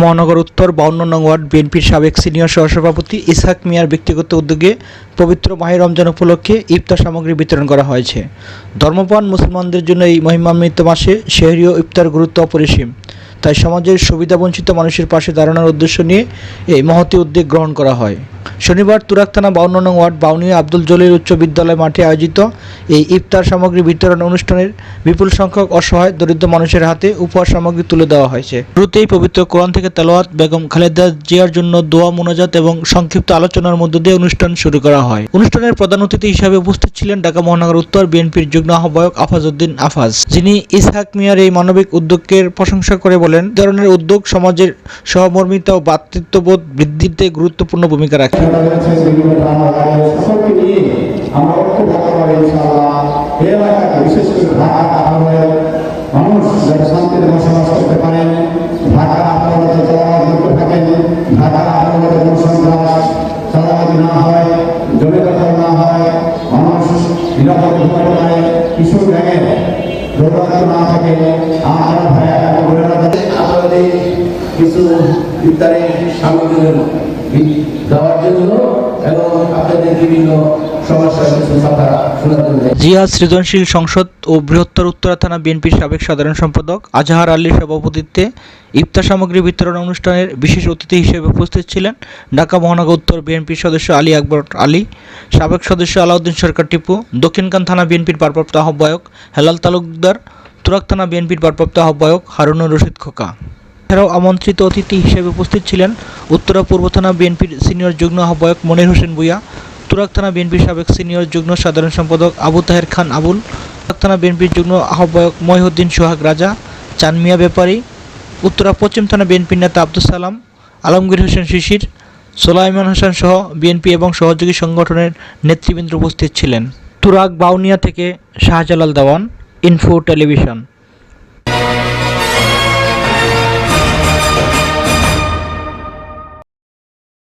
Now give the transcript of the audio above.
মহানগর উত্তর 52 নং ওয়ার্ড বিএনপির সাবেক সিনিয়র সহসভাপতি ইসহাক মিয়ার ব্যক্তিগত উদ্যোগে পবিত্র মাহে রমজান উপলক্ষে ইফতার সামগ্রী বিতরণ করা হয়েছে। ধর্মপ্রাণ মুসলমানদের জন্য এই মহিমান্বিত মাসে সেহরি ও ইফতার গুরুত্ব অপরিসীম। তাই সমাজের সুবিধাবঞ্চিত মানুষের পাশে দাঁড়ানোর উদ্দেশ্য নিয়ে এই মহতী উদ্যোগ গ্রহণ করা হয়। শনিবার তুরাগ থানা 52 নং ওয়ার্ড বাউনিয়া আব্দুল জলিল উচ্চ বিদ্যালয় মাঠে আয়োজিত এই ইফতার সামগ্রী বিতরণ অনুষ্ঠানের বিপুল সংখ্যক অসহায় দরিদ্র মানুষের হাতে উপহার সামগ্রী তুলে দেওয়া হয়েছে। শুরুতেই পবিত্র কোরআন থেকে তেলাওয়াত, বেগম খালেদা জিয়ার জন্য দোয়া মোনাজাত এবং সংক্ষিপ্ত আলোচনার মধ্য দিয়ে অনুষ্ঠান শুরু করা হয়। অনুষ্ঠানের প্রধান অতিথি হিসেবে উপস্থিত ছিলেন ঢাকা মহানগর উত্তর বিএনপির যুগ্ম আহ্বায়ক আফাজউদ্দিন আফাজ, যিনি ইসহাক মিয়ার এই মানবিক উদ্যোগের প্রশংসা করে বলেন, এই ধরনের উদ্যোগ সমাজের সহমর্মিতা ও ভ্রাতৃত্ববোধ বৃদ্ধিতে গুরুত্বপূর্ণ ভূমিকা রাখে। মানুষ যাতে শান্তিতে বসবাস করতে পারেন, ঢাকা আদালতে চলাচল থাকেন, ঢাকা আদালতে কোনো সন্ত্রাস চালাবাজি না হয়, জমি দখল না হয়, মানুষ নিরাপদে ঘুমাতে পারে, কিছু ব্যাঙের দৌড়াতে না থাকে। আমার ভাইয়া বোনেরা আপনাদের কিছু ইফতারে সামগ্রী দেওয়ার জন্য এবং আপনাদের বিভিন্ন সমস্যার কিছু কথা শোনার জন্য জিহাদ সৃজনশীল সংসদ ও বৃহত্তর উত্তরা থানা বিএনপির সাবেক সাধারণ সম্পাদক আজহার আলীর সভাপতিত্বে ইফতার সামগ্রী বিতরণ অনুষ্ঠানের বিশেষ অতিথি হিসেবে উপস্থিত ছিলেন ঢাকা মহানগর উত্তর বিএনপির সদস্য আলী আকবর আলী, সাবেক সদস্য আলাউদ্দিন সরকার টিপু, দক্ষিণকান থানা বিএনপির ভারপ্রাপ্ত আহ্বায়ক হেলাল তালুকদার, তুরাগ থানা বিএনপির ভারপ্রাপ্ত আহ্বায়ক হারুনুর রশিদ খোকা। এছাড়াও আমন্ত্রিত অতিথি হিসেবে উপস্থিত ছিলেন উত্তরা পূর্ব থানা বিএনপির সিনিয়র যুগ্ম আহ্বায়ক মনির হোসেন ভূঁইয়া, তুরাগ থানা বিএনপির সাবেক সিনিয়র যুগ্ম সাধারণ সম্পাদক আবু তাহের খান আবুল, তুরাগ থানা বিএনপির যুগ্ম আহ্বায়ক মহিউদ্দিন সোহাগ রাজা, চান মিয়া ব্যাপারী, উত্তরা পশ্চিম থানা বিএনপির নেতা আব্দুল সালাম, আলমগীর হোসেন শিশির, সোলাইমান হাসান সহ বিএনপি এবং সহযোগী সংগঠনের নেতৃবৃন্দ উপস্থিত ছিলেন। তুরাগ বাউনিয়া থেকে শাহজালাল দেওয়ান, ইনফো টেলিভিশন।